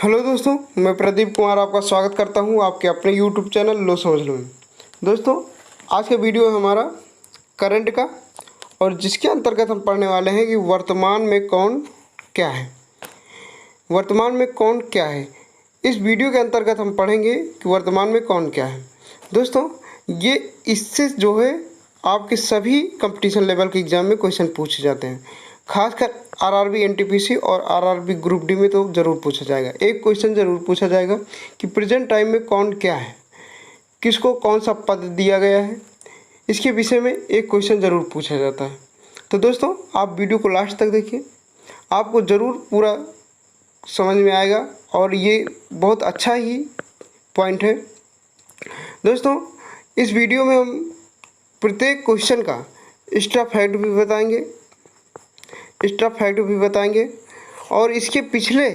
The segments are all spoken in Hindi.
हेलो दोस्तों, मैं प्रदीप कुमार आपका स्वागत करता हूं आपके अपने यूट्यूब चैनल लो समझ लो में। दोस्तों, आज का वीडियो है हमारा करंट का, और जिसके अंतर्गत हम पढ़ने वाले हैं कि वर्तमान में कौन क्या है। वर्तमान में कौन क्या है, इस वीडियो के अंतर्गत हम पढ़ेंगे कि वर्तमान में कौन क्या है। दोस्तों, ये इससे जो है आपके सभी कंपटीशन लेवल के एग्ज़ाम में क्वेश्चन पूछे जाते हैं। खासकर आरआरबी एनटीपीसी और आरआरबी ग्रुप डी में तो ज़रूर पूछा जाएगा। एक क्वेश्चन ज़रूर पूछा जाएगा कि प्रेजेंट टाइम में कौन क्या है, किसको कौन सा पद दिया गया है, इसके विषय में एक क्वेश्चन ज़रूर पूछा जाता है। तो दोस्तों, आप वीडियो को लास्ट तक देखिए, आपको ज़रूर पूरा समझ में आएगा और ये बहुत अच्छा ही पॉइंट है। दोस्तों, इस वीडियो में हम प्रत्येक क्वेश्चन का एक्स्ट्रा फैक्ट भी बताएंगे और इसके पिछले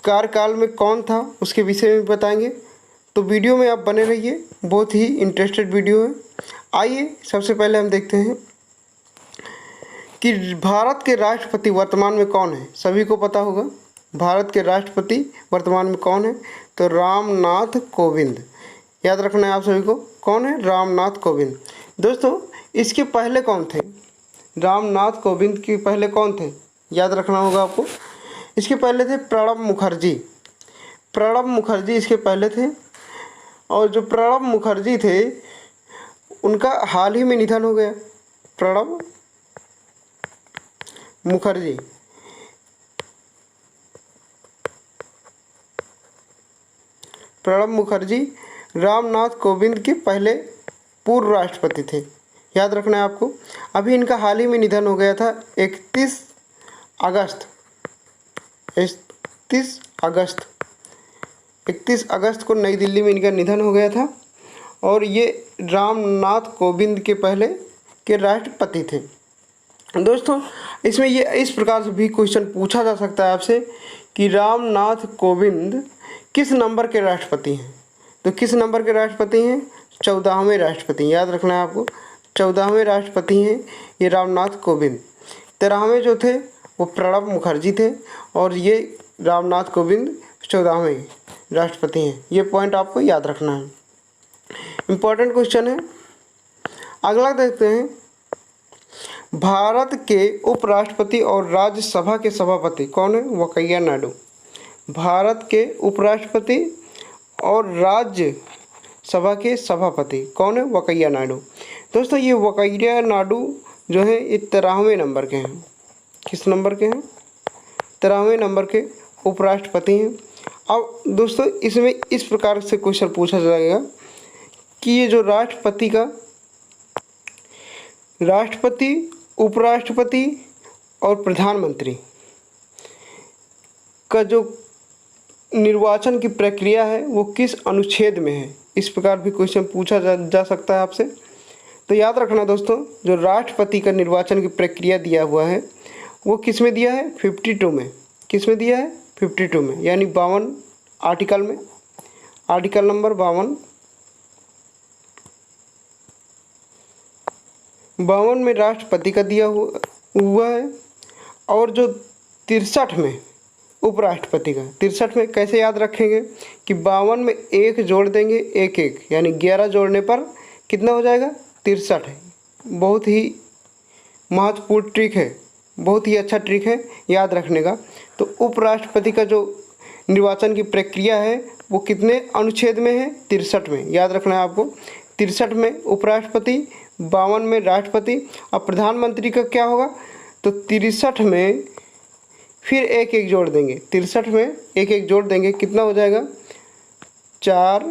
कार्यकाल में कौन था उसके विषय में बताएंगे। तो वीडियो में आप बने रहिए, बहुत ही इंटरेस्टेड वीडियो है। आइए सबसे पहले हम देखते हैं कि भारत के राष्ट्रपति वर्तमान में कौन है। सभी को पता होगा भारत के राष्ट्रपति वर्तमान में कौन है, तो रामनाथ कोविंद। याद रखना है आप सभी को, कौन है? रामनाथ कोविंद। दोस्तों, इसके पहले कौन थे? रामनाथ कोविंद के पहले कौन थे? याद रखना होगा आपको। इसके पहले थे प्रणब मुखर्जी इसके पहले थे, और जो प्रणब मुखर्जी थे उनका हाल ही में निधन हो गया। प्रणब मुखर्जी रामनाथ कोविंद के पहले पूर्व राष्ट्रपति थे। याद रखना है आपको। अभी इनका हाल ही में निधन हो गया था 31 अगस्त को नई दिल्ली में इनका निधन हो गया था, और ये रामनाथ कोविंद के पहले के राष्ट्रपति थे। दोस्तों, इसमें ये इस प्रकार से भी क्वेश्चन पूछा जा सकता है आपसे कि रामनाथ कोविंद किस नंबर के राष्ट्रपति हैं। तो किस नंबर के राष्ट्रपति हैं? 14वें राष्ट्रपति। याद रखना है आपको, 14वें राष्ट्रपति हैं ये रामनाथ कोविंद। 13वें जो थे वो प्रणब मुखर्जी थे, और ये रामनाथ कोविंद 14वें राष्ट्रपति हैं। ये पॉइंट आपको याद रखना है, इम्पोर्टेंट क्वेश्चन है। अगला देखते हैं, भारत के उपराष्ट्रपति और राज्यसभा के सभापति कौन है? वेंकैया नायडू। भारत के उपराष्ट्रपति और राज्यसभा के सभापति कौन है? वेंकैया नायडू। दोस्तों, ये वेंकैया नायडू जो है ये 13वें नंबर के हैं। किस नंबर के हैं? 13वें नंबर के उपराष्ट्रपति हैं। अब दोस्तों, इसमें इस प्रकार से क्वेश्चन पूछा जाएगा कि ये जो राष्ट्रपति, उपराष्ट्रपति और प्रधानमंत्री का जो निर्वाचन की प्रक्रिया है वो किस अनुच्छेद में है। इस प्रकार भी क्वेश्चन पूछा जा सकता है आपसे। तो याद रखना दोस्तों, जो राष्ट्रपति का निर्वाचन की प्रक्रिया दिया हुआ है वो किस में दिया है? 52 में। किस में दिया है? 52 में, यानी 52 आर्टिकल में, आर्टिकल नंबर 52 में राष्ट्रपति का दिया हुआ है। और जो 63 में उपराष्ट्रपति का, 63 में कैसे याद रखेंगे कि 52 में 1 जोड़ देंगे, 1 यानी 11 जोड़ने पर कितना हो जाएगा? 63 है। बहुत ही महत्वपूर्ण ट्रिक है, बहुत ही अच्छा ट्रिक है याद रखने का। तो उपराष्ट्रपति का जो निर्वाचन की प्रक्रिया है वो कितने अनुच्छेद में है? 63 में। याद रखना है आपको, 63 में उपराष्ट्रपति, 52 में राष्ट्रपति। और प्रधानमंत्री का क्या होगा? तो 63 में फिर 1 जोड़ देंगे, 63 में 1 जोड़ देंगे, कितना हो जाएगा? 4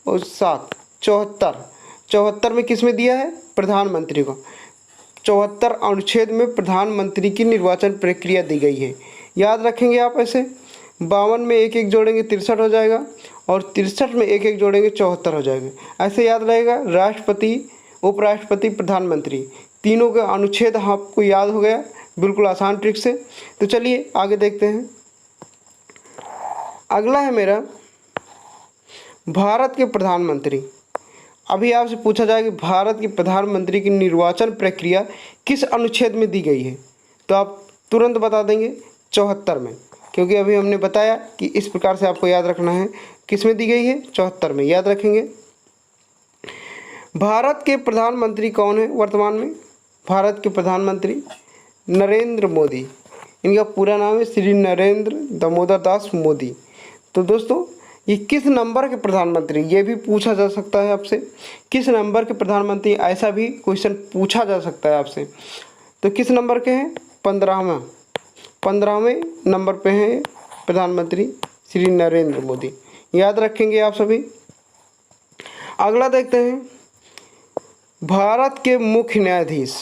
और 7 74 में किस में दिया है? प्रधानमंत्री को। 74 अनुच्छेद में प्रधानमंत्री की निर्वाचन प्रक्रिया दी गई है। याद रखेंगे आप ऐसे, 52 में 1 जोड़ेंगे 63 हो जाएगा, और 63 में 1 जोड़ेंगे 74 हो जाएगा। ऐसे याद रहेगा, राष्ट्रपति, उपराष्ट्रपति, प्रधानमंत्री, तीनों का अनुच्छेद आपको याद हो गया बिल्कुल आसान ट्रिक से। तो चलिए आगे देखते हैं। अगला है मेरा भारत के प्रधानमंत्री। अभी आपसे पूछा जाए कि भारत के प्रधानमंत्री की निर्वाचन प्रक्रिया किस अनुच्छेद में दी गई है, तो आप तुरंत बता देंगे 74 में, क्योंकि अभी हमने बताया कि इस प्रकार से आपको याद रखना है। किस में दी गई है? 74 में, याद रखेंगे। भारत के प्रधानमंत्री कौन है वर्तमान में? भारत के प्रधानमंत्री नरेंद्र मोदी। इनका पूरा नाम है श्री नरेंद्र दामोदर दास मोदी। तो दोस्तों ये किस नंबर के प्रधानमंत्री, ये भी पूछा जा सकता है आपसे, किस नंबर के प्रधानमंत्री, ऐसा भी क्वेश्चन पूछा जा सकता है आपसे। तो किस नंबर के हैं? 15वें नंबर पे हैं प्रधानमंत्री श्री नरेंद्र मोदी, याद रखेंगे आप सभी। अगला देखते हैं, भारत के मुख्य न्यायाधीश,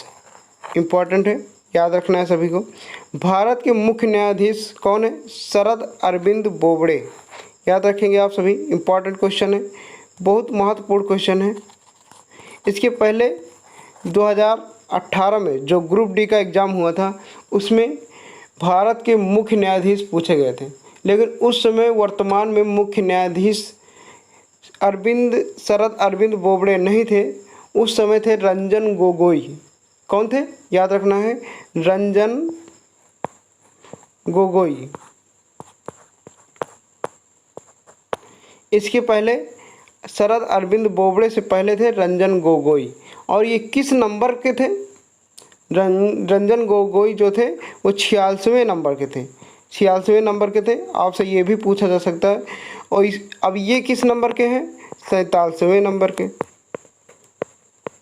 इम्पोर्टेंट है, याद रखना है सभी को। भारत के मुख्य न्यायाधीश कौन है? शरद अरविंद बोबड़े, याद रखेंगे आप सभी। इम्पोर्टेंट क्वेश्चन है, बहुत महत्वपूर्ण क्वेश्चन है। इसके पहले 2018 में जो ग्रुप डी का एग्ज़ाम हुआ था उसमें भारत के मुख्य न्यायाधीश पूछे गए थे, लेकिन उस समय वर्तमान में मुख्य न्यायाधीश शरद अरविंद बोबड़े नहीं थे, उस समय थे रंजन गोगोई। कौन थे? याद रखना है, रंजन गोगोई। इसके पहले शरद अरविंद बोबड़े से पहले थे रंजन गोगोई। और ये किस नंबर के थे? रंजन गोगोई जो थे वो 46वें नंबर के थे, 46वें नंबर के थे। आपसे ये भी पूछा जा सकता है। और अब ये किस नंबर के हैं? 47वें नंबर के।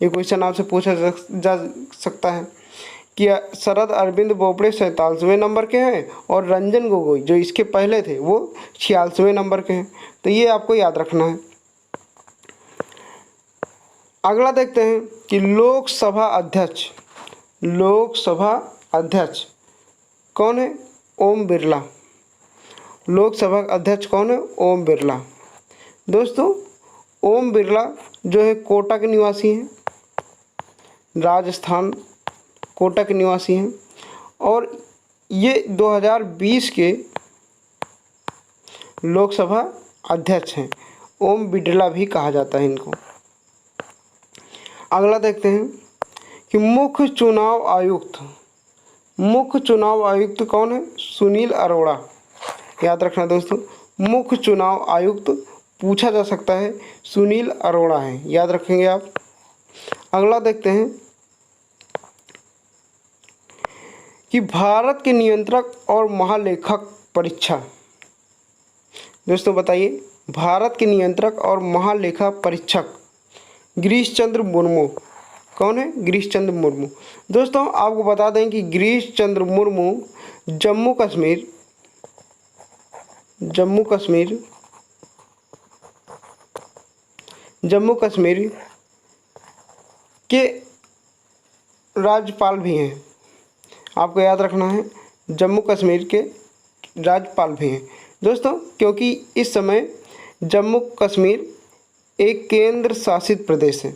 ये क्वेश्चन आपसे पूछा जा सकता है कि शरद अरविंद बोबड़े 47वें नंबर के हैं और रंजन गोगोई जो इसके पहले थे वो 46वें नंबर के हैं। तो ये आपको याद रखना है। अगला देखते हैं कि लोकसभा अध्यक्ष कौन है? ओम बिरला। लोकसभा अध्यक्ष कौन है? ओम बिरला। दोस्तों ओम बिरला जो है कोटा के निवासी हैं, राजस्थान कोटा के निवासी हैं, और ये 2020 के लोकसभा अध्यक्ष हैं। ओम बिरला भी कहा जाता है इनको। अगला देखते हैं कि मुख्य चुनाव आयुक्त कौन है? सुनील अरोड़ा, याद रखना दोस्तों। मुख्य चुनाव आयुक्त पूछा जा सकता है, सुनील अरोड़ा हैं, याद रखेंगे आप। अगला देखते हैं कि भारत के नियंत्रक और महालेखक परीक्षा। दोस्तों बताइए, भारत के नियंत्रक और महालेखा परीक्षक गिरीश चंद्र मुर्मू कौन है? गिरीश चंद्र मुर्मू। दोस्तों आपको बता दें कि गिरीश चंद्र मुर्मू जम्मू कश्मीर के राज्यपाल भी हैं। आपको याद रखना है, जम्मू कश्मीर के राज्यपाल भी हैं दोस्तों, क्योंकि इस समय जम्मू कश्मीर एक केंद्र शासित प्रदेश है।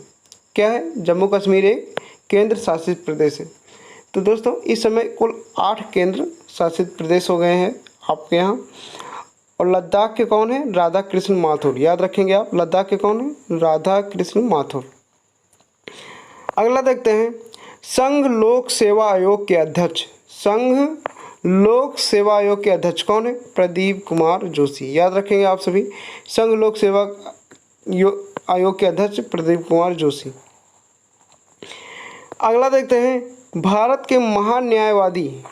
क्या है? जम्मू कश्मीर एक केंद्र शासित प्रदेश है। तो दोस्तों इस समय कुल 8 केंद्र शासित प्रदेश हो गए हैं आपके यहाँ। और लद्दाख के कौन है? राधा कृष्ण माथुर, याद रखेंगे आप। लद्दाख के कौन है? राधा कृष्ण माथुर। अगला देखते हैं, संघ लोक सेवा आयोग के अध्यक्ष कौन है? प्रदीप कुमार जोशी, याद रखेंगे आप सभी। संघ लोक सेवा आयोग के अध्यक्ष प्रदीप कुमार जोशी। अगला देखते हैं, भारत के महान न्यायवादी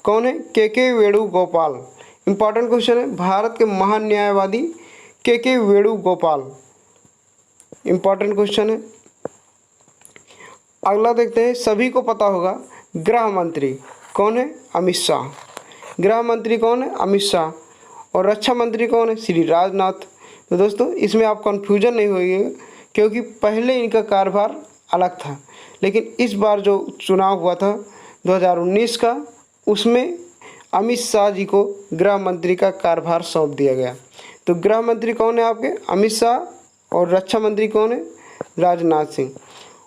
कौन है? के वेणुगोपाल। इंपॉर्टेंट क्वेश्चन है, भारत के महान न्यायवादी के वेणुगोपाल, इंपॉर्टेंट क्वेश्चन है। अगला देखते हैं, सभी को पता होगा गृह मंत्री कौन है? अमित शाह। गृह मंत्री कौन है? अमित शाह। और रक्षा मंत्री कौन है? श्री राजनाथ। तो दोस्तों इसमें आप कंफ्यूजन नहीं होइएगा, क्योंकि पहले इनका कार्यभार अलग था, लेकिन इस बार जो चुनाव हुआ था 2019 का, उसमें अमित शाह जी को गृह मंत्री का कार्यभार सौंप दिया गया। तो गृह मंत्री कौन है आपके? अमित शाह। और रक्षा मंत्री कौन है? राजनाथ सिंह।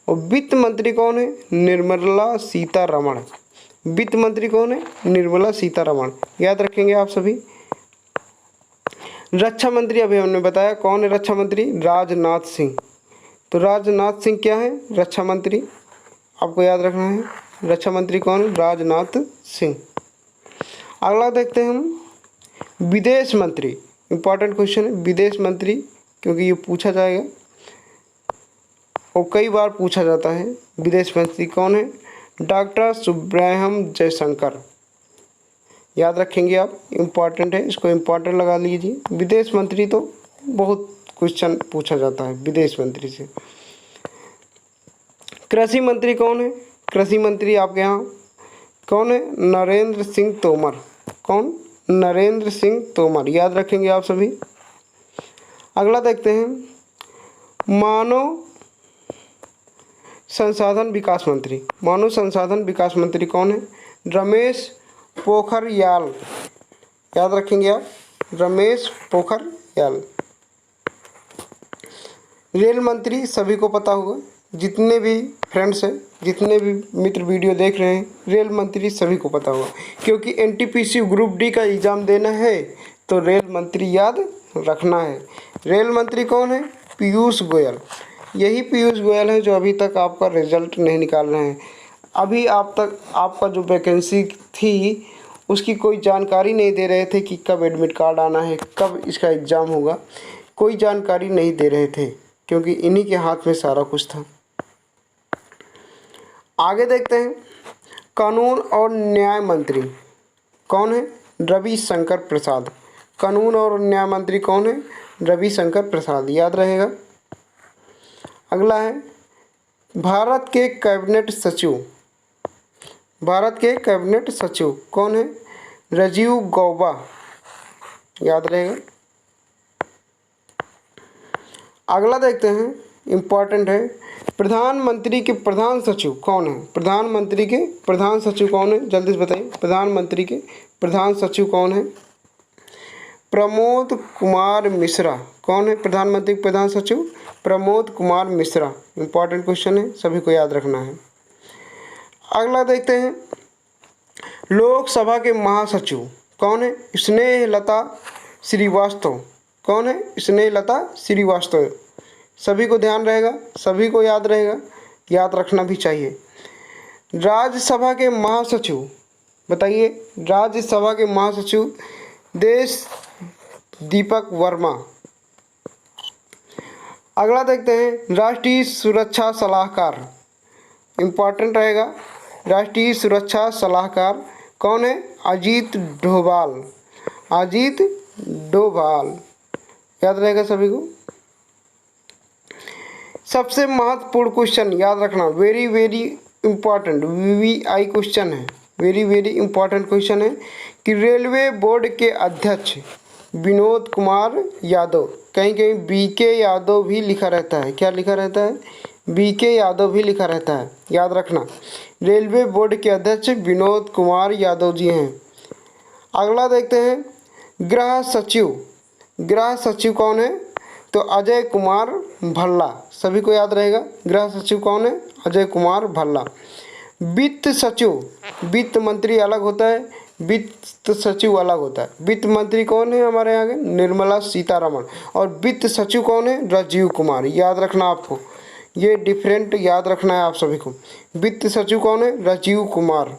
और वित्त मंत्री कौन है? निर्मला सीतारमण। वित्त मंत्री कौन है? निर्मला सीतारमण, याद रखेंगे आप सभी। रक्षा मंत्री अभी हमने बताया कौन है रक्षा मंत्री? राजनाथ सिंह। तो राजनाथ सिंह क्या है? रक्षा मंत्री, आपको याद रखना है। रक्षा मंत्री कौन? राजनाथ सिंह। अगला देखते हैं हम विदेश मंत्री। इंपॉर्टेंट क्वेश्चन है विदेश मंत्री, क्योंकि ये पूछा जाएगा और कई बार पूछा जाता है। विदेश मंत्री कौन है? डॉक्टर सुब्रह्मण्यम जयशंकर। याद रखेंगे आप, इम्पॉर्टेंट है, इसको इम्पॉर्टेंट लगा लीजिए। विदेश मंत्री तो बहुत क्वेश्चन पूछा जाता है विदेश मंत्री से। कृषि मंत्री कौन है? कृषि मंत्री आपके यहाँ कौन है? नरेंद्र सिंह तोमर। कौन? नरेंद्र सिंह तोमर। याद रखेंगे आप सभी। अगला देखते हैं मानव संसाधन विकास मंत्री। मानव संसाधन विकास मंत्री कौन है? रमेश पोखरियाल। याद रखेंगे आप, रमेश पोखरियाल। रेल मंत्री सभी को पता होगा, जितने भी फ्रेंड्स हैं, जितने भी मित्र वीडियो देख रहे हैं, रेल मंत्री सभी को पता होगा, क्योंकि एनटीपीसी ग्रुप डी का एग्ज़ाम देना है तो रेल मंत्री याद रखना है। रेल मंत्री कौन है? पीयूष गोयल। यही पीयूष गोयल है जो अभी तक आपका रिजल्ट नहीं निकाल रहे हैं। अभी आप तक आपका जो वैकेंसी थी उसकी कोई जानकारी नहीं दे रहे थे कि कब एडमिट कार्ड आना है, कब इसका एग्ज़ाम होगा, कोई जानकारी नहीं दे रहे थे, क्योंकि इन्हीं के हाथ में सारा कुछ था। आगे देखते हैं कानून और न्याय मंत्री कौन है? रविशंकर प्रसाद। कानून और न्याय मंत्री कौन है? रविशंकर प्रसाद। याद रहेगा। अगला है भारत के कैबिनेट सचिव। भारत के कैबिनेट सचिव कौन है? राजीव गौबा। याद रहेगा। अगला देखते हैं, इम्पॉर्टेंट है, प्रधानमंत्री के प्रधान सचिव कौन है? प्रधानमंत्री के प्रधान सचिव कौन है? जल्दी से बताइए, प्रधानमंत्री के प्रधान सचिव कौन है? प्रमोद कुमार मिश्रा। कौन है प्रधानमंत्री के प्रधान सचिव? प्रमोद कुमार मिश्रा। इम्पॉर्टेंट क्वेश्चन है, सभी को याद रखना है। अगला देखते हैं लोकसभा के महासचिव कौन है? स्नेहलता श्रीवास्तव। कौन है? स्नेहलता श्रीवास्तव। सभी को ध्यान रहेगा, सभी को याद रहेगा, याद रखना भी चाहिए। राज्यसभा के महासचिव बताइए, राज्यसभा के महासचिव देश दीपक वर्मा। अगला देखते हैं राष्ट्रीय सुरक्षा सलाहकार। इम्पॉर्टेंट रहेगा, राष्ट्रीय सुरक्षा सलाहकार कौन है? अजीत डोभाल। अजीत डोभाल। याद रहेगा सभी को। सबसे महत्वपूर्ण क्वेश्चन याद रखना, very very important, VVI question है, वेरी वेरी इंपॉर्टेंट क्वेश्चन है कि रेलवे बोर्ड के अध्यक्ष विनोद कुमार यादव, कहीं कहीं बीके यादव भी लिखा रहता है। क्या लिखा रहता है? बीके यादव भी लिखा रहता है, याद रखना। रेलवे बोर्ड के अध्यक्ष विनोद कुमार यादव जी हैं। अगला देखते हैं गृह सचिव। गृह सचिव कौन है? तो अजय कुमार भल्ला। सभी को याद रहेगा, गृह सचिव कौन है? अजय कुमार भल्ला। वित्त सचिव, वित्त मंत्री अलग होता है, वित्त सचिव अलग होता है। वित्त मंत्री कौन है हमारे यहाँ के? निर्मला सीतारमण। और वित्त सचिव कौन है? राजीव कुमार। याद रखना आपको, ये डिफरेंट याद रखना है आप सभी को। वित्त सचिव कौन है? राजीव कुमार।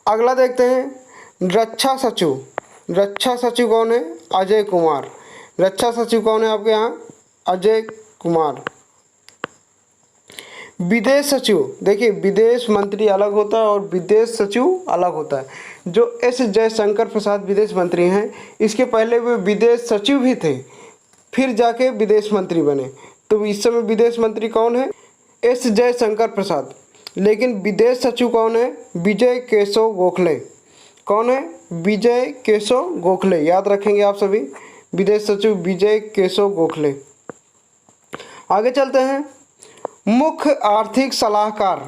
अगला देखते हैं रक्षा सचिव। रक्षा सचिव कौन है? अजय कुमार। रक्षा सचिव कौन है आपके यहाँ? अजय कुमार। विदेश सचिव, देखिए विदेश मंत्री अलग होता है और विदेश सचिव अलग होता है। जो एस जयशंकर प्रसाद विदेश मंत्री हैं, इसके पहले वे विदेश सचिव भी थे, फिर जाके विदेश मंत्री बने। तो इस समय विदेश मंत्री कौन है? एस जयशंकर प्रसाद। लेकिन विदेश सचिव कौन है? विजय केशव गोखले। कौन है? विजय केशव गोखले। याद रखेंगे आप सभी, विदेश सचिव विजय केशव गोखले। आगे चलते हैं मुख्य आर्थिक सलाहकार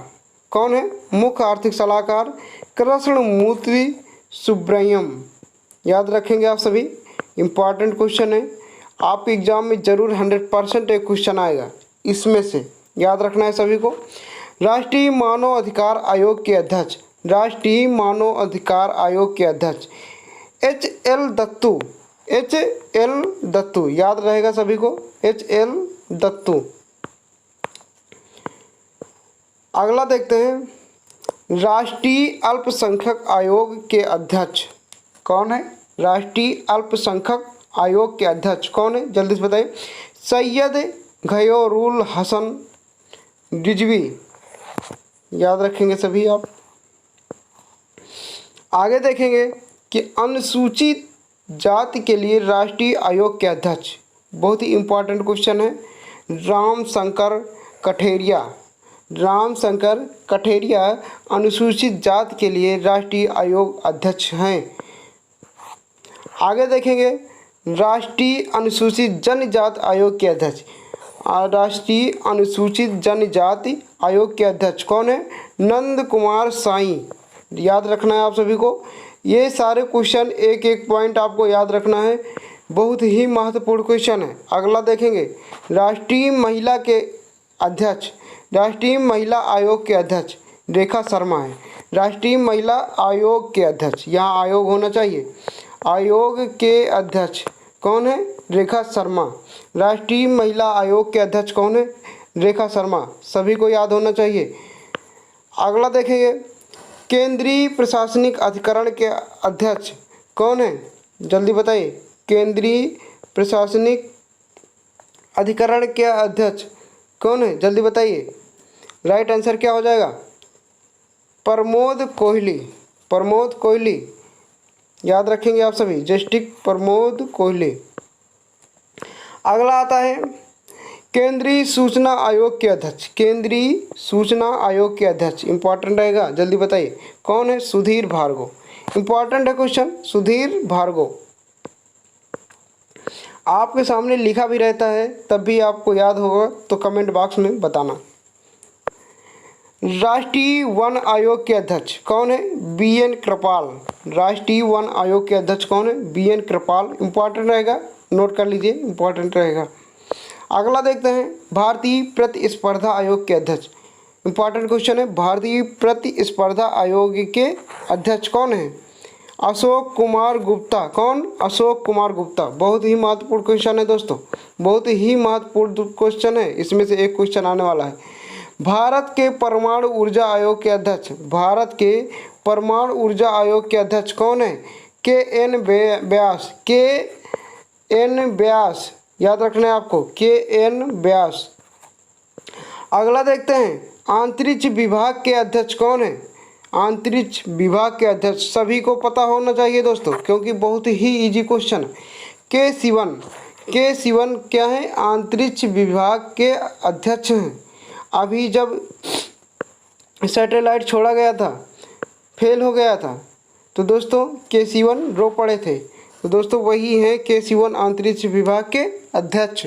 कौन है? मुख्य आर्थिक सलाहकार कृष्णमूर्ति सुब्रह्मण्यम। याद रखेंगे आप सभी, इम्पॉर्टेंट क्वेश्चन है, आपके एग्जाम में जरूर 100% एक क्वेश्चन आएगा इसमें से, याद रखना है सभी को। राष्ट्रीय मानव अधिकार आयोग के अध्यक्ष, राष्ट्रीय मानव अधिकार आयोग के अध्यक्ष HL दत्तू। HL दत्तू, याद रहेगा सभी को, HL दत्तू। अगला देखते हैं राष्ट्रीय अल्पसंख्यक आयोग के अध्यक्ष कौन है? राष्ट्रीय अल्पसंख्यक आयोग के अध्यक्ष कौन है? जल्दी से बताइए। सैयद गयोरुल हसन रिजवी, याद रखेंगे सभी आप। आगे देखेंगे कि अनुसूचित जाति के लिए राष्ट्रीय आयोग के अध्यक्ष, बहुत ही इम्पोर्टेंट क्वेश्चन है, रामशंकर कठेरिया। रामशंकर कठेरिया अनुसूचित जाति के लिए राष्ट्रीय आयोग अध्यक्ष हैं। आगे देखेंगे राष्ट्रीय अनुसूचित जनजाति आयोग के अध्यक्ष। राष्ट्रीय अनुसूचित जनजाति आयोग के अध्यक्ष कौन है? नंद कुमार साई, याद रखना है आप सभी को। ये सारे क्वेश्चन एक एक पॉइंट आपको याद रखना है, बहुत ही महत्वपूर्ण क्वेश्चन है। अगला देखेंगे राष्ट्रीय महिला के अध्यक्ष, राष्ट्रीय महिला आयोग के अध्यक्ष रेखा शर्मा है। राष्ट्रीय महिला आयोग के अध्यक्ष, यहाँ आयोग होना चाहिए, आयोग के अध्यक्ष कौन है? रेखा शर्मा। राष्ट्रीय महिला आयोग के अध्यक्ष कौन है? रेखा शर्मा, सभी को याद होना चाहिए। अगला देखेंगे केंद्रीय प्रशासनिक अधिकरण के अध्यक्ष कौन है? जल्दी बताइए। केंद्रीय प्रशासनिक अधिकरण के अध्यक्ष कौन है? जल्दी बताइए। राइट आंसर क्या हो जाएगा? प्रमोद कोहली। प्रमोद कोहली, याद रखेंगे आप सभी, जस्टिस प्रमोद कोहली। अगला आता है केंद्रीय सूचना आयोग के अध्यक्ष। केंद्रीय सूचना आयोग के अध्यक्ष इंपॉर्टेंट रहेगा, जल्दी बताइए कौन है? सुधीर भार्गव। इंपॉर्टेंट है क्वेश्चन, सुधीर भार्गव। आपके सामने लिखा भी रहता है, तब भी आपको याद होगा तो कमेंट बॉक्स में बताना। राष्ट्रीय वन आयोग के अध्यक्ष कौन है? BN कृपाल। राष्ट्रीय वन आयोग के अध्यक्ष कौन है? BN कृपाल। इंपॉर्टेंट रहेगा, नोट कर लीजिए, इंपॉर्टेंट रहेगा। अगला देखते हैं भारतीय प्रतिस्पर्धा आयोग के अध्यक्ष। इंपॉर्टेंट क्वेश्चन है, भारतीय प्रतिस्पर्धा आयोग के अध्यक्ष कौन है? अशोक कुमार गुप्ता। कौन? अशोक कुमार गुप्ता। बहुत ही महत्वपूर्ण क्वेश्चन है दोस्तों, बहुत ही महत्वपूर्ण क्वेश्चन है, इसमें से एक क्वेश्चन आने वाला है। भारत के परमाणु ऊर्जा आयोग के अध्यक्ष, भारत के परमाणु ऊर्जा आयोग के अध्यक्ष कौन है? KN व्यास। KN व्यास, याद रखना है आपको, KN व्यास। अगला देखते हैं अंतरिक्ष विभाग के अध्यक्ष कौन है? अंतरिक्ष विभाग के अध्यक्ष सभी को पता होना चाहिए दोस्तों, क्योंकि बहुत ही इजी क्वेश्चन है। K शिवन। K शिवन क्या है? अंतरिक्ष विभाग के अध्यक्ष हैं। अभी जब सैटेलाइट छोड़ा गया था, फेल हो गया था, तो दोस्तों K शिवन रो पड़े थे, तो दोस्तों वही हैं K शिवन अंतरिक्ष विभाग के अध्यक्ष।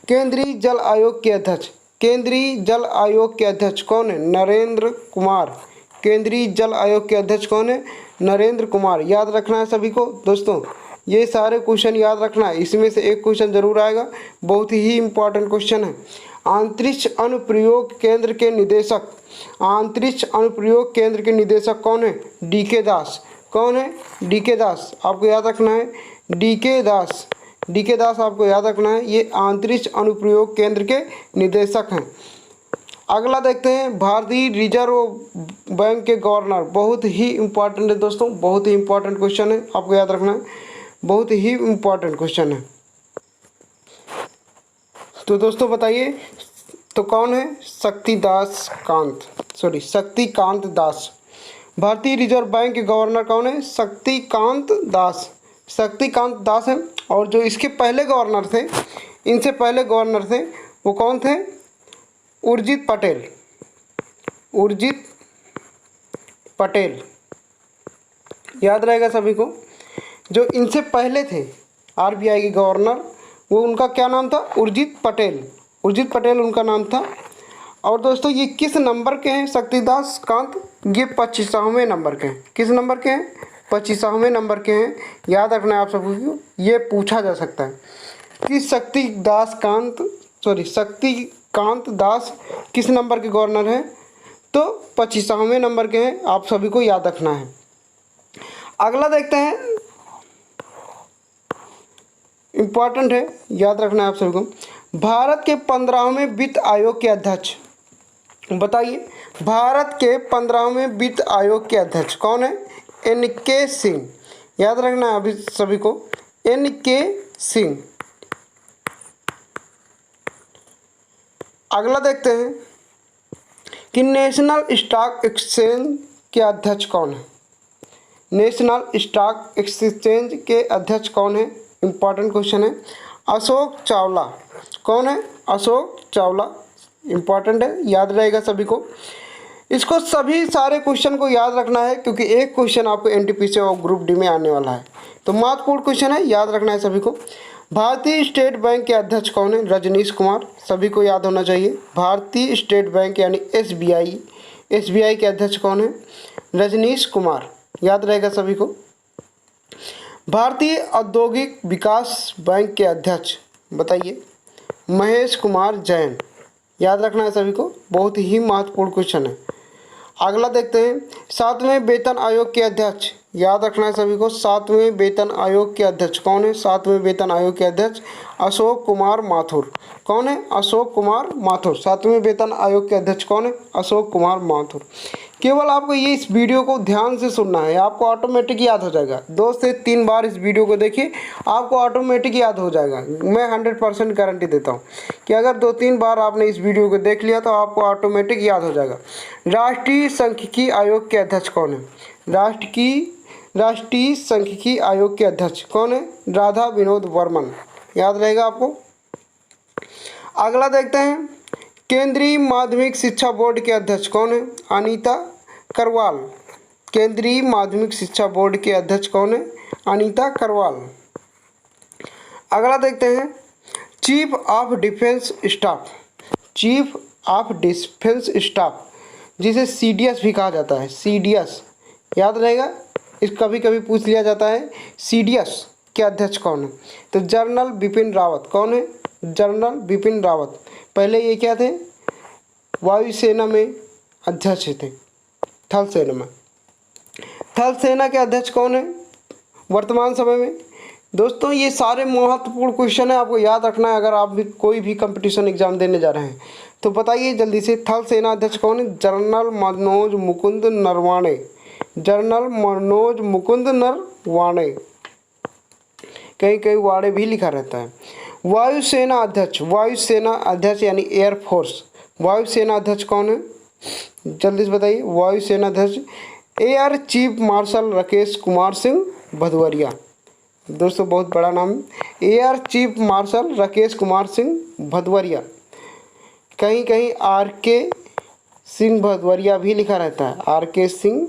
केंद्रीय जल आयोग के अध्यक्ष, केंद्रीय जल आयोग के अध्यक्ष कौन है? नरेंद्र कुमार। केंद्रीय जल आयोग के अध्यक्ष कौन है? नरेंद्र कुमार। याद रखना है सभी को दोस्तों, ये सारे क्वेश्चन याद रखना है, इसमें से एक क्वेश्चन जरूर आएगा, बहुत ही इंपॉर्टेंट क्वेश्चन है। अंतरिक्ष अनुप्रयोग केंद्र के निदेशक, अंतरिक्ष अनुप्रयोग केंद्र के निदेशक कौन है? DK दास। कौन है? DK दास, आपको याद रखना है, DK दास। DK दास आपको याद रखना है, ये अंतरिक्ष अनुप्रयोग केंद्र के निदेशक हैं। अगला देखते हैं भारतीय रिजर्व बैंक के गवर्नर, बहुत ही इंपॉर्टेंट है दोस्तों, बहुत ही इंपॉर्टेंट क्वेश्चन है, आपको याद रखना है, बहुत ही इंपॉर्टेंट क्वेश्चन है। तो दोस्तों बताइए, तो कौन है? शक्तिकांत दास। भारतीय रिजर्व बैंक के गवर्नर कौन है? शक्तिकांत दास। शक्तिकांत दास है। और जो इसके पहले गवर्नर थे, इनसे पहले गवर्नर थे, वो कौन थे? उर्जित पटेल। उर्जित पटेल, याद रहेगा सभी को। जो इनसे पहले थे RBI के गवर्नर, वो उनका क्या नाम था? उर्जित पटेल। उर्जित पटेल उनका नाम था। और दोस्तों ये किस नंबर के हैं? शक्तिदास कांत, ये 25वें नंबर के हैं। किस नंबर के हैं? 25वें नंबर के हैं। याद रखना है आप सबको, ये पूछा जा सकता है कि शक्तिकांत दास किस नंबर के गवर्नर हैं? तो 25वें नंबर के हैं, आप सभी को याद रखना है। अगला देखते हैं, इम्पॉर्टेंट है, याद रखना है आप सभी को। भारत के 15वें वित्त आयोग के अध्यक्ष, बताइए, भारत के 15वें वित्त आयोग के अध्यक्ष कौन है? एन.के. सिंह। याद रखना है अभी सभी को, एन.के. सिंह। अगला देखते हैं कि नेशनल स्टॉक एक्सचेंज के अध्यक्ष कौन है? नेशनल स्टॉक एक्सचेंज के अध्यक्ष कौन है? इंपॉर्टेंट क्वेश्चन है। अशोक चावला। कौन है? अशोक चावला। इंपॉर्टेंट है, याद रहेगा सभी को। इसको सभी सारे क्वेश्चन को याद रखना है क्योंकि एक क्वेश्चन आपको एनटीपीसी और ग्रुप डी में आने वाला है, तो महत्वपूर्ण क्वेश्चन है, याद रखना है सभी को। भारतीय स्टेट बैंक के अध्यक्ष कौन है? रजनीश कुमार। सभी को याद होना चाहिए। भारतीय स्टेट बैंक यानी एसबीआई के अध्यक्ष कौन है? रजनीश कुमार। याद रहेगा सभी को। भारतीय औद्योगिक विकास बैंक के अध्यक्ष बताइए। महेश कुमार जैन। याद रखना है सभी को, बहुत ही महत्वपूर्ण क्वेश्चन है। अगला देखते हैं, 7वें वेतन आयोग के अध्यक्ष। याद रखना है सभी को, 7वें वेतन आयोग के अध्यक्ष कौन है? 7वें वेतन आयोग के अध्यक्ष अशोक कुमार माथुर। कौन है? अशोक कुमार माथुर। 7वें वेतन आयोग के अध्यक्ष कौन है? अशोक कुमार माथुर। केवल आपको ये इस वीडियो को ध्यान से सुनना है, आपको ऑटोमेटिक याद हो जाएगा। 2 से 3 बार इस वीडियो को देखिए, आपको ऑटोमेटिक याद हो जाएगा। मैं 100% गारंटी देता हूँ कि अगर 2-3 बार आपने इस वीडियो को देख लिया तो आपको ऑटोमेटिक याद हो जाएगा। राष्ट्रीय सांख्यिकी आयोग के अध्यक्ष कौन है? राष्ट्रीय सांख्यिकी आयोग के अध्यक्ष कौन है? राधा विनोद वर्मन। याद रहेगा आपको। अगला देखते हैं, केंद्रीय माध्यमिक शिक्षा बोर्ड के अध्यक्ष कौन है? अनीता करवाल। केंद्रीय माध्यमिक शिक्षा बोर्ड के अध्यक्ष कौन है? अनीता करवाल। अगला देखते हैं, chief of defence staff. Chief of defence staff जिसे सीडीएस भी कहा जाता है, सीडीएस। याद रहेगा, इस कभी कभी पूछ लिया जाता है सीडीएस के अध्यक्ष कौन है? तो जनरल बिपिन रावत। कौन है? जनरल बिपिन रावत। पहले ये क्या थे? वायुसेना में अध्यक्ष थे, थल सेना में। थल सेना के अध्यक्ष कौन है वर्तमान समय में? दोस्तों ये सारे महत्वपूर्ण क्वेश्चन है, आपको याद रखना है अगर आप भी कोई भी कंपटीशन एग्जाम देने जा रहे हैं। तो बताइए जल्दी से, थल सेना अध्यक्ष कौन है? जनरल मनोज मुकुंद नरवाणे। जनरल मनोज मुकुंद नरवाणे, कहीं कहीं वाणे भी लिखा रहता है। वायुसेना अध्यक्ष, वायुसेना अध्यक्ष यानी एयरफोर्स, वायुसेना अध्यक्ष कौन है? जल्दी से बताइए। वायुसेना अध्यक्ष air chief marshal Rakesh Kumar Singh Bhadauria. दोस्तों बहुत बड़ा नाम, air chief marshal Rakesh Kumar Singh Bhadauria. कहीं कहीं आर.के. सिंह भदौरिया भी लिखा रहता है, आर.के. सिंह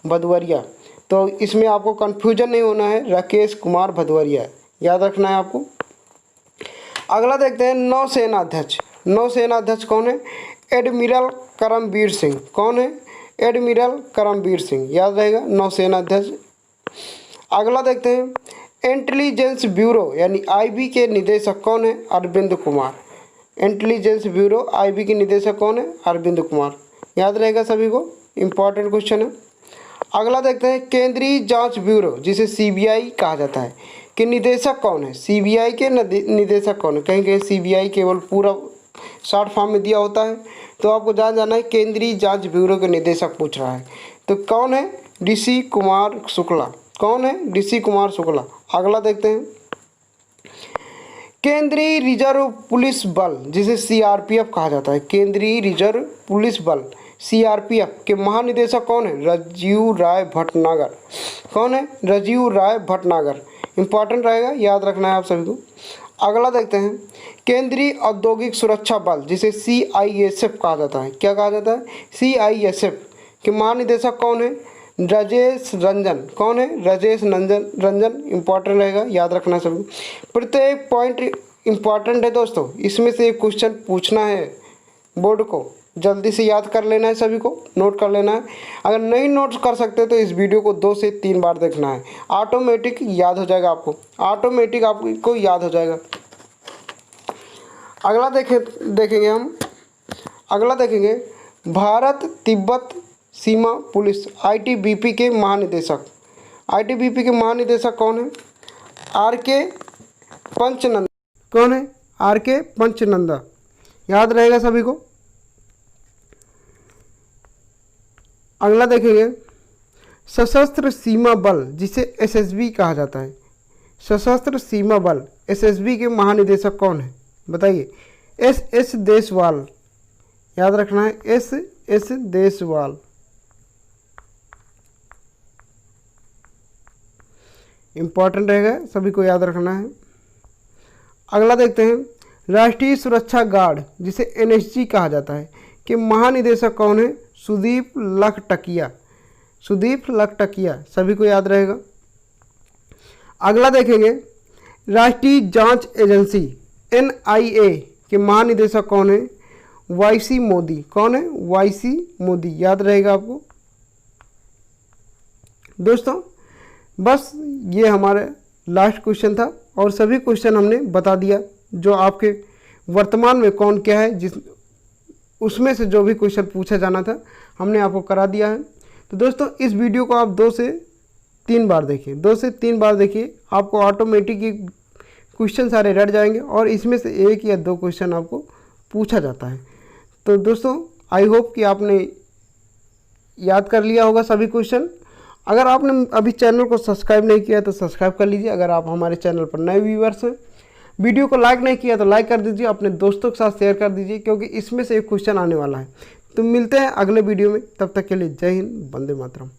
भदौरिया। तो इसमें आपको कंफ्यूजन नहीं होना है, राकेश कुमार भदौरिया याद रखना है आपको। अगला देखते हैं, नौसेना अध्यक्ष। नौसेना अध्यक्ष कौन है? एडमिरल करमबीर सिंह। कौन है? एडमिरल करमबीर सिंह। याद रहेगा, नौसेना अध्यक्ष। अगला देखते हैं, इंटेलिजेंस ब्यूरो यानी आईबी के निदेशक कौन है? Arvind Kumar. Intelligence bureau IB के निदेशक कौन है? अरविंद कुमार। याद रहेगा सभी को, इंपॉर्टेंट क्वेश्चन है। अगला देखते हैं, केंद्रीय जांच ब्यूरो जिसे सीबीआई कहा जाता है कि निदेशक कौन है? सीबीआई के निदेशक कौन है? कहीं कहीं सीबीआई केवल पूरा शॉर्ट फॉर्म में दिया होता है, तो आपको जाना है केंद्रीय जांच ब्यूरो के निदेशक पूछ रहा है, तो कौन है? डी.सी. कुमार शुक्ला। कौन है? डी.सी. कुमार शुक्ला। अगला देखते हैं, केंद्रीय रिजर्व पुलिस बल जिसे सीआरपीएफ कहा जाता है, केंद्रीय रिजर्व पुलिस बल सीआरपीएफ के महानिदेशक कौन है? राजीव राय भटनागर। कौन है? राजीव राय भटनागर। इंपॉर्टेंट रहेगा, याद रखना है आप सभी को। अगला देखते हैं, केंद्रीय औद्योगिक सुरक्षा बल जिसे सीआईएसएफ कहा जाता है। क्या कहा जाता है? सीआईएसएफ के महानिदेशक कौन है? राजेश रंजन। कौन है? राजेश रंजन। इंपॉर्टेंट रहेगा, याद रखना सभी। प्रत्येक पॉइंट इंपॉर्टेंट है दोस्तों, इसमें से एक क्वेश्चन पूछना है बोर्ड को, जल्दी से याद कर लेना है, सभी को नोट कर लेना है। अगर नहीं नोट कर सकते तो इस वीडियो को 2 से 3 बार देखना है, ऑटोमेटिक याद हो जाएगा आपको, ऑटोमेटिक आपको याद हो जाएगा। अगला देखेंगे हम, अगला देखेंगे, भारत तिब्बत सीमा पुलिस आईटीबीपी के महानिदेशक। आईटीबीपी के महानिदेशक कौन है? आर.के. पंचनंदा। कौन है? आर.के. पंचनंदा। याद रहेगा सभी को। अगला देखेंगे सशस्त्र सीमा बल जिसे एसएसबी कहा जाता है। सशस्त्र सीमा बल एसएसबी के महानिदेशक कौन है बताइए। एस देशवाल, याद रखना है एस देशवाल। इंपॉर्टेंट रहेगा, सभी को याद रखना है। अगला देखते हैं राष्ट्रीय सुरक्षा गार्ड जिसे एनएसजी कहा जाता है कि महानिदेशक कौन है। सुदीप लखटकिया, सुदीप लखटकिया, सभी को याद रहेगा। अगला देखेंगे राष्ट्रीय जांच एजेंसी एनआईए के महानिदेशक कौन है। वाईसी मोदी। कौन है? वाईसी मोदी, याद रहेगा आपको। दोस्तों बस ये हमारा लास्ट क्वेश्चन था और सभी क्वेश्चन हमने बता दिया जो आपके वर्तमान में कौन क्या है, जिस उसमें से जो भी क्वेश्चन पूछा जाना था हमने आपको करा दिया है। तो दोस्तों इस वीडियो को आप 2 से 3 बार देखिए, 2 से 3 बार देखिए, आपको ऑटोमेटिक ही क्वेश्चन सारे रट जाएंगे और इसमें से 1 या 2 क्वेश्चन आपको पूछा जाता है। तो दोस्तों आई होप कि आपने याद कर लिया होगा सभी क्वेश्चन। अगर आपने अभी चैनल को सब्सक्राइब नहीं किया तो सब्सक्राइब कर लीजिए। अगर आप हमारे चैनल पर नए व्यूअर्स हैं, वीडियो को लाइक नहीं किया तो लाइक कर दीजिए, अपने दोस्तों के साथ शेयर कर दीजिए क्योंकि इसमें से एक क्वेश्चन आने वाला है। तो मिलते हैं अगले वीडियो में, तब तक के लिए जय हिंद, वंदे मातरम।